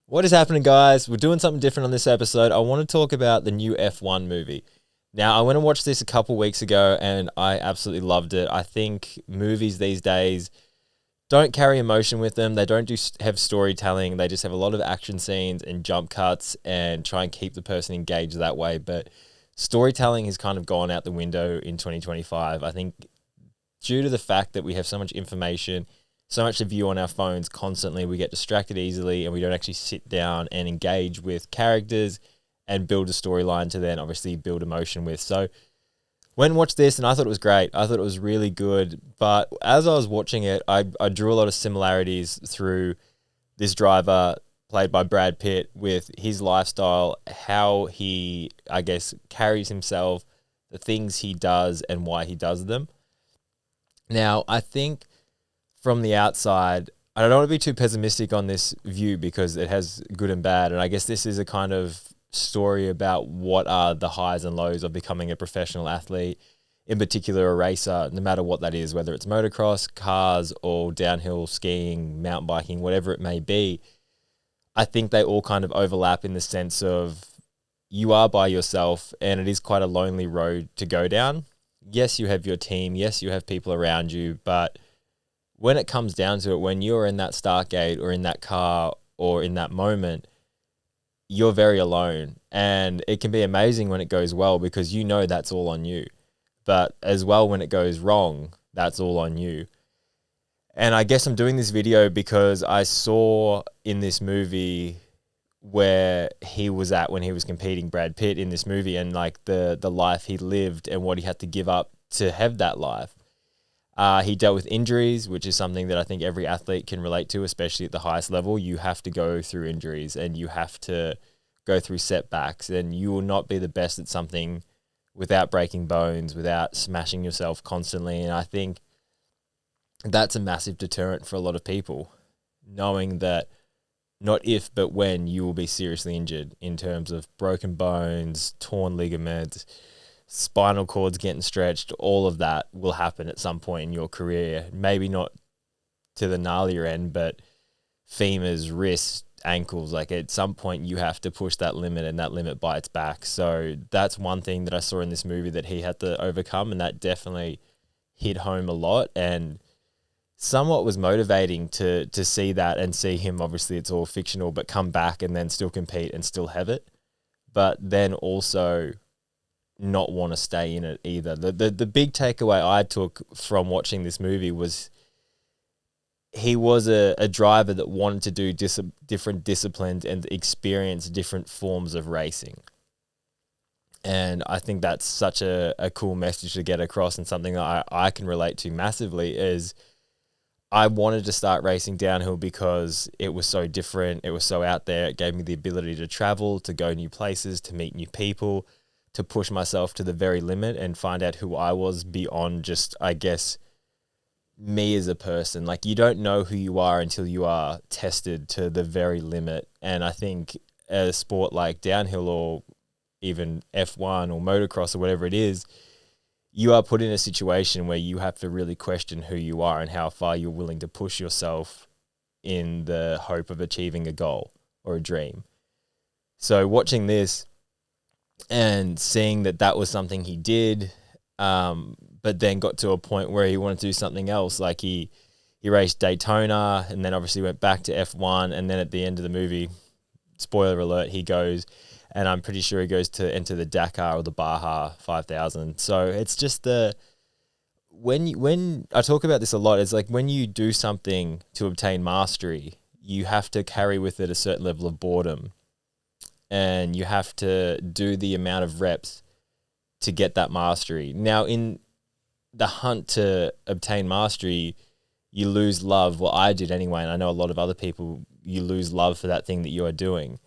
What is happening, guys? We're doing something different on this episode. I want to talk about the new F1 movie. Now, I went and watched this a couple weeks ago, and I absolutely loved it. I think movies these days don't carry emotion with them. They don't have storytelling. They just have a lot of action scenes and jump cuts and try and keep the person engaged that way. But storytelling has kind of gone out the window in 2025. I think due to the fact that we have so much information, so much to view on our phones constantly, we get distracted easily and we don't actually sit down and engage with characters and build a storyline to then obviously build emotion with. So went and watched this and I thought it was great. I thought it was really good. But as I was watching it, I drew a lot of similarities through this driver played by Brad Pitt with his lifestyle, how he, I guess, carries himself, the things he does and why he does them. Now, I think from the outside, I don't want to be too pessimistic on this view because it has good and bad. And I guess this is a kind of story about what are the highs and lows of becoming a professional athlete, in particular a racer, no matter what that is, whether it's motocross, cars, or downhill skiing, mountain biking, whatever it may be. I think they all kind of overlap in the sense of you are by yourself and it is quite a lonely road to go down. Yes, you have your team. Yes, you have people around you, but when it comes down to it, when you're in that start gate or in that car or in that moment, you're very alone. And it can be amazing when it goes well because you know that's all on you. But as well, when it goes wrong, that's all on you. And I guess I'm doing this video because I saw in this movie where he was at when he was competing, Brad Pitt, in this movie, and like the life he lived and what he had to give up to have that life. He dealt with injuries, which is something that I think every athlete can relate to, especially at the highest level. You have to go through injuries and you have to go through setbacks, and you will not be the best at something without breaking bones, without smashing yourself constantly. And I think that's a massive deterrent for a lot of people, knowing that not if, but when you will be seriously injured in terms of broken bones, torn ligaments, spinal cords getting stretched. All of that will happen at some point in your career. Maybe not to the gnarlier end, but femurs, wrists, ankles, like at some point you have to push that limit and that limit bites back. So that's one thing that I saw in this movie that he had to overcome, and that definitely hit home a lot and somewhat was motivating to see that and see him. Obviously it's all fictional, but come back and then still compete and still have it, but then also not want to stay in it either. The big takeaway I took from watching this movie was he was a driver that wanted to do different disciplines and experience different forms of racing. And I think that's such a cool message to get across, and something that I can relate to massively is I wanted to start racing downhill because it was so different. It was so out there. It gave me the ability to travel, to go new places, to meet new people, to push myself to the very limit and find out who I was beyond just, I guess, me as a person. Like, you don't know who you are until you are tested to the very limit. And I think a sport like downhill or even F1 or motocross or whatever it is, you are put in a situation where you have to really question who you are and how far you're willing to push yourself in the hope of achieving a goal or a dream. So watching this and seeing that that was something he did, but then got to a point where he wanted to do something else. Like he raced Daytona and then obviously went back to F1. And then at the end of the movie, spoiler alert, he goes, and I'm pretty sure he goes to enter the Dakar or the Baja 5000. So it's just when I talk about this a lot, it's like when you do something to obtain mastery, you have to carry with it a certain level of boredom. And you have to do the amount of reps to get that mastery. Now, in the hunt to obtain mastery, you lose love. Well, I did anyway, and I know a lot of other people, you lose love for that thing that you are doing.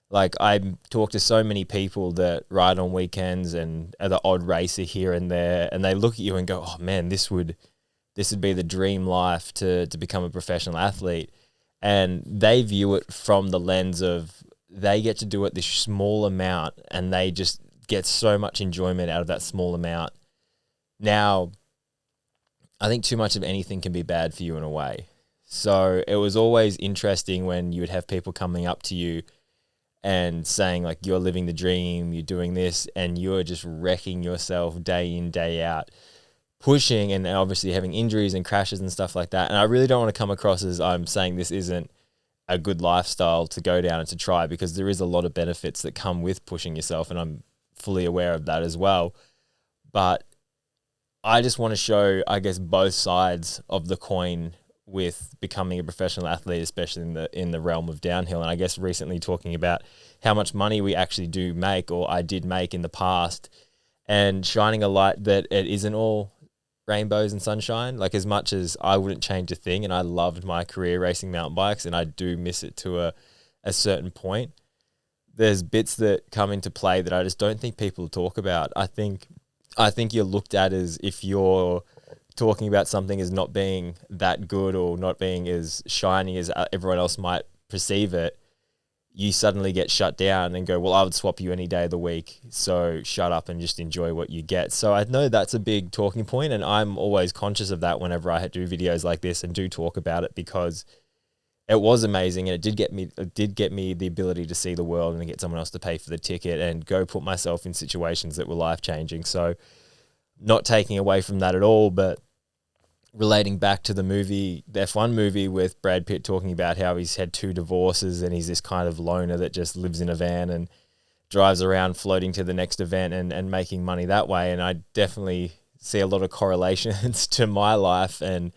Like, I talk to so many people that ride on weekends and are the odd racer here and there, and they look at you and go, oh man, this would be the dream life to become a professional athlete. And they view it from the lens of, they get to do it this small amount and they just get so much enjoyment out of that small amount. Now, I think too much of anything can be bad for you in a way. So it was always interesting when you would have people coming up to you and saying like, you're living the dream, you're doing this, and you're just wrecking yourself day in, day out, pushing and obviously having injuries and crashes and stuff like that. And I really don't want to come across as I'm saying this isn't a good lifestyle to go down and to try, because there is a lot of benefits that come with pushing yourself, and I'm fully aware of that as well. But I just want to show, I guess, both sides of the coin with becoming a professional athlete, especially in the realm of downhill. And I guess recently talking about how much money we actually do make, or I did make in the past, and shining a light that it isn't all rainbows and sunshine. Like, as much as I wouldn't change a thing, and I loved my career racing mountain bikes, and I do miss it to a certain point, there's bits that come into play that I just don't think people talk about. I think you're looked at as, if you're talking about something as not being that good or not being as shiny as everyone else might perceive it, you suddenly get shut down and go, well, I would swap you any day of the week, so shut up and just enjoy what you get. So I know that's a big talking point, and I'm always conscious of that whenever I do videos like this and do talk about it, because it was amazing, and it did get me the ability to see the world and get someone else to pay for the ticket and go put myself in situations that were life-changing. So not taking away from that at all, but relating back to the movie, the F1 movie, with Brad Pitt talking about how he's had 2 divorces and he's this kind of loner that just lives in a van and drives around floating to the next event and making money that way. And I definitely see a lot of correlations to my life, and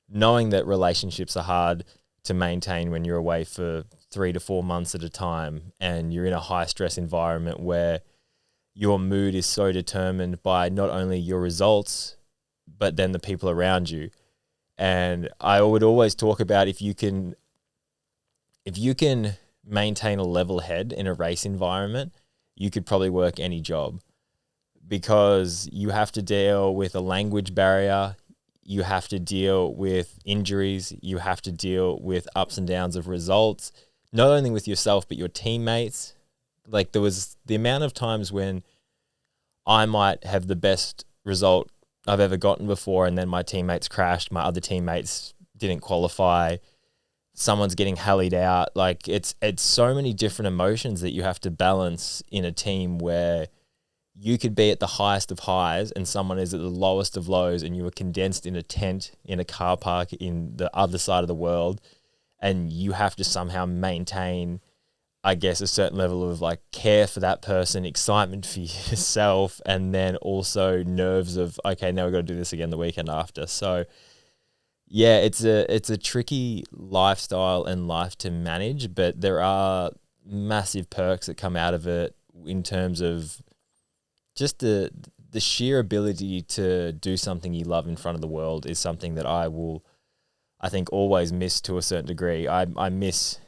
knowing that relationships are hard to maintain when you're away for 3 to 4 months at a time, and you're in a high stress environment where your mood is so determined by not only your results, but then the people around you. And I would always talk about, if you can maintain a level head in a race environment, you could probably work any job, because you have to deal with a language barrier, you have to deal with injuries, you have to deal with ups and downs of results, not only with yourself, but your teammates. Like, there was the amount of times when I might have the best result I've ever gotten before, and then my teammates crashed, my other teammates didn't qualify, someone's getting hallied out. Like, it's so many different emotions that you have to balance in a team, where you could be at the highest of highs and someone is at the lowest of lows, and you are condensed in a tent in a car park in the other side of the world, and you have to somehow maintain, I guess, a certain level of like care for that person, excitement for yourself, and then also nerves of, okay, now we've got to do this again the weekend after. So yeah, it's a tricky lifestyle and life to manage, but there are massive perks that come out of it, in terms of just the sheer ability to do something you love in front of the world is something that I think always miss to a certain degree. I miss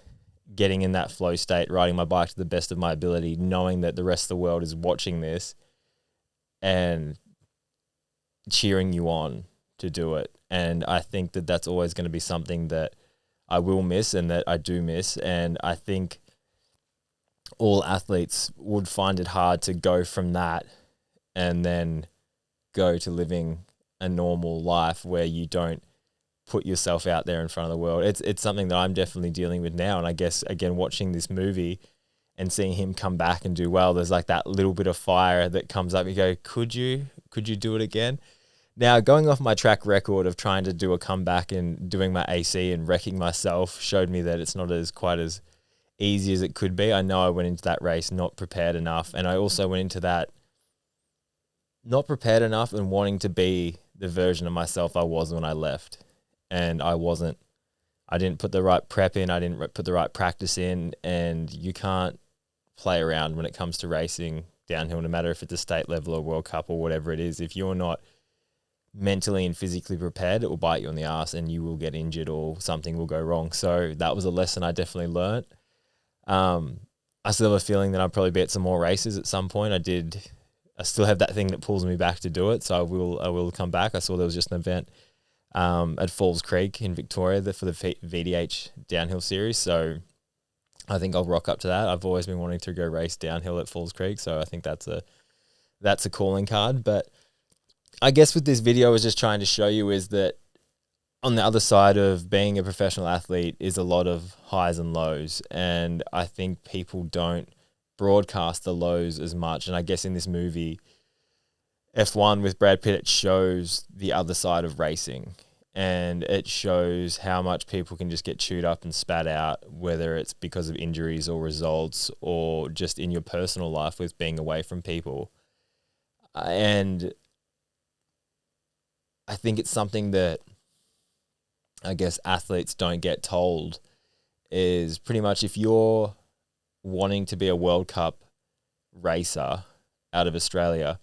getting in that flow state, riding my bike to the best of my ability, knowing that the rest of the world is watching this and cheering you on to do it. And I think that that's always going to be something that I will miss, and that I do miss. And I think all athletes would find it hard to go from that and then go to living a normal life where you don't put yourself out there in front of the world. It's something that I'm definitely dealing with now. And I guess, again, watching this movie and seeing him come back and do well, there's like that little bit of fire that comes up. You go, could you do it again? Now, going off my track record of trying to do a comeback and doing my AC and wrecking myself showed me that it's not quite as easy as it could be. I know I went into that race not prepared enough, and I also went into that not prepared enough and wanting to be the version of myself I was when I left. And I wasn't. I didn't put the right prep in, I didn't put the right practice in, and you can't play around when it comes to racing downhill, no matter if it's a state level or World Cup or whatever it is. If you're not mentally and physically prepared, it will bite you on the ass and you will get injured or something will go wrong. So that was a lesson I definitely learnt. I still have a feeling that I'll probably be at some more races at some point. I still have that thing that pulls me back to do it, so I will come back. I saw there was just an event at Falls Creek in Victoria for the VDH downhill series, so I think I'll rock up to that. I've always been wanting to go race downhill at Falls Creek, so I think that's a calling card. But I guess with this video, I was just trying to show you is that on the other side of being a professional athlete is a lot of highs and lows. And I think people don't broadcast the lows as much. And I guess in this movie, F1 with Brad Pitt, it shows the other side of racing. And it shows how much people can just get chewed up and spat out, whether it's because of injuries or results or just in your personal life with being away from people. And I think it's something that I guess athletes don't get told is pretty much if you're wanting to be a World Cup racer out of Australia,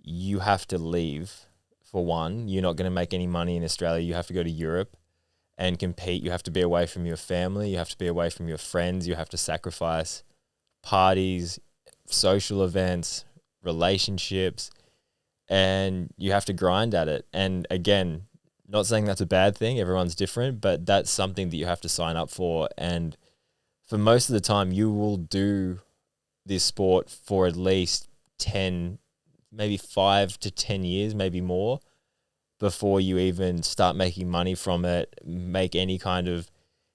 you have to leave. For one, you're not going to make any money in Australia. You have to go to Europe and compete. You have to be away from your family. You have to be away from your friends. You have to sacrifice parties, social events, relationships, and you have to grind at it. And again, not saying that's a bad thing. Everyone's different, but that's something that you have to sign up for. And for most of the time, you will do this sport for at least 10, maybe 5 to 10 years, maybe more, before you even start making money from it, make any kind of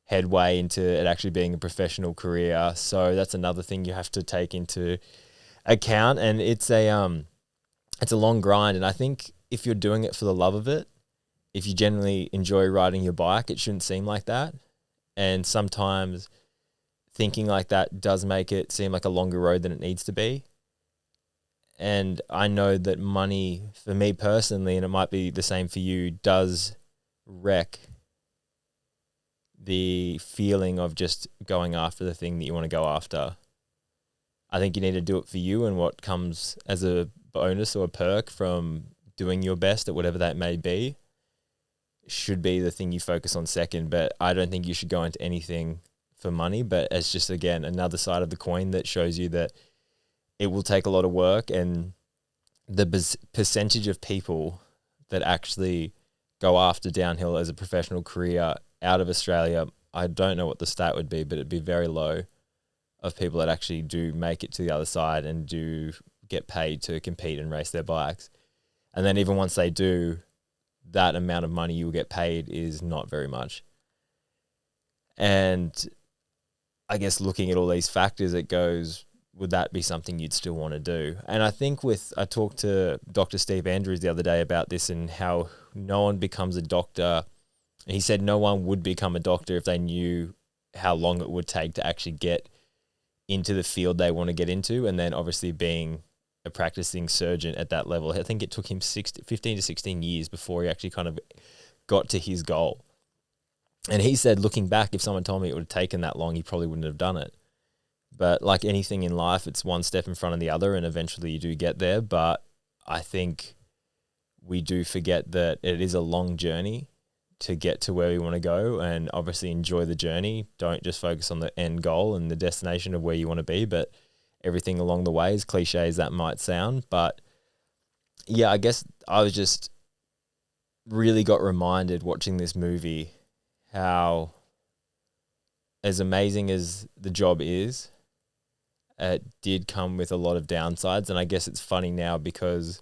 headway into it actually being a professional career. So that's another thing you have to take into account. And it's a long grind. And I think if you're doing it for the love of it, if you generally enjoy riding your bike, it shouldn't seem like that. And sometimes thinking like that does make it seem like a longer road than it needs to be. And I know that money, for me personally, and it might be the same for you, does wreck the feeling of just going after the thing that you want to go after. I think you need to do it for you, and what comes as a bonus or a perk from doing your best at whatever that may be should be the thing you focus on second. But I don't think you should go into anything for money, but it's just, again, another side of the coin that shows you that it will take a lot of work, and the percentage of people that actually go after downhill as a professional career out of Australia, I don't know what the stat would be, but it'd be very low of people that actually do make it to the other side and do get paid to compete and race their bikes. And then even once they do, that amount of money you will get paid is not very much. And I guess looking at all these factors, it goes, would that be something you'd still want to do? And I think I talked to Dr. Steve Andrews the other day about this and how no one becomes a doctor. He said no one would become a doctor if they knew how long it would take to actually get into the field they want to get into. And then obviously being a practicing surgeon at that level, I think it took him 15 to 16 years before he actually kind of got to his goal. And he said, looking back, if someone told me it would have taken that long, he probably wouldn't have done it. But like anything in life, it's one step in front of the other, and eventually you do get there. But I think we do forget that it is a long journey to get to where we want to go, and obviously enjoy the journey. Don't just focus on the end goal and the destination of where you want to be, but everything along the way, as cliche as that might sound. But yeah, I guess I was just really got reminded watching this movie how, as amazing as the job is, it did come with a lot of downsides. And I guess it's funny now because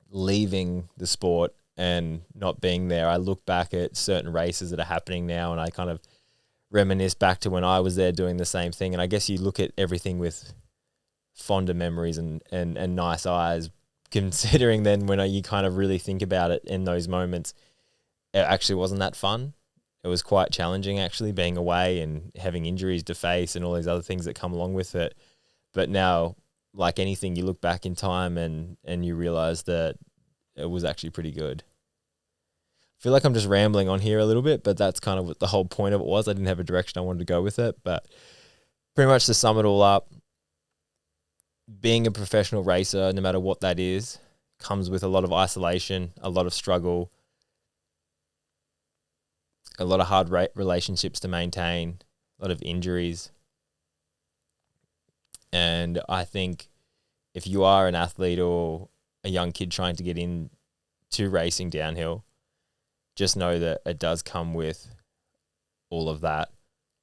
leaving the sport and not being there, I look back at certain races that are happening now and I kind of reminisce back to when I was there doing the same thing. And I guess you look at everything with fonder memories and nice eyes, considering then when you kind of really think about it in those moments, it actually wasn't that fun. It was quite challenging actually, being away and having injuries to face and all these other things that come along with it. But now, like anything, you look back in time and you realize that it was actually pretty good. I feel like I'm just rambling on here a little bit, but that's kind of what the whole point of it was. I didn't have a direction I wanted to go with it, but pretty much to sum it all up, being a professional racer, no matter what that is, comes with a lot of isolation, a lot of struggle, a lot of hard relationships to maintain, a lot of injuries. And I think if you are an athlete or a young kid trying to get into racing downhill, just know that it does come with all of that.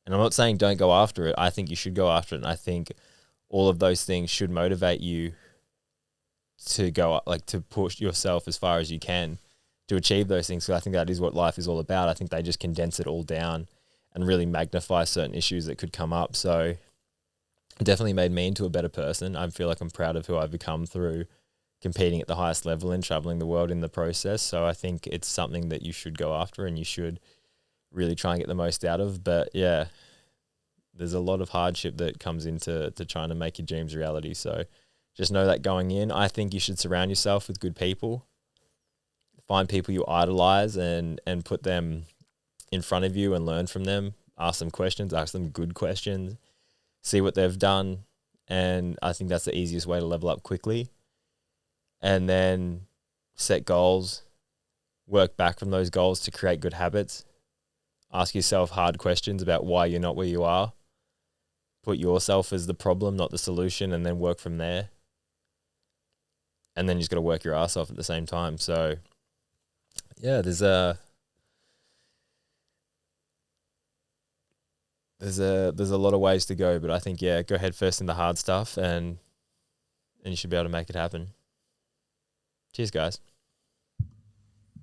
And I'm not saying don't go after it. I think you should go after it. And I think all of those things should motivate you to go, like, to push yourself as far as you can to achieve those things. Because I think that is what life is all about. I think they just condense it all down and really magnify certain issues that could come up. So it definitely made me into a better person. I feel like I'm proud of who I've become through competing at the highest level and traveling the world in the process. So I think it's something that you should go after and you should really try and get the most out of. But yeah, there's a lot of hardship that comes into trying to make your dreams reality. So just know that going in. I think you should surround yourself with good people. Find people you idolize and put them in front of you and learn from them. Ask them questions, ask them good questions, see what they've done. And I think that's the easiest way to level up quickly. And then set goals, work back from those goals to create good habits. Ask yourself hard questions about why you're not where you are. Put yourself as the problem, not the solution, and then work from there. And then you just got to work your ass off at the same time. So yeah, there's a lot of ways to go, but I think, yeah, go head first in the hard stuff and you should be able to make it happen. Cheers, guys.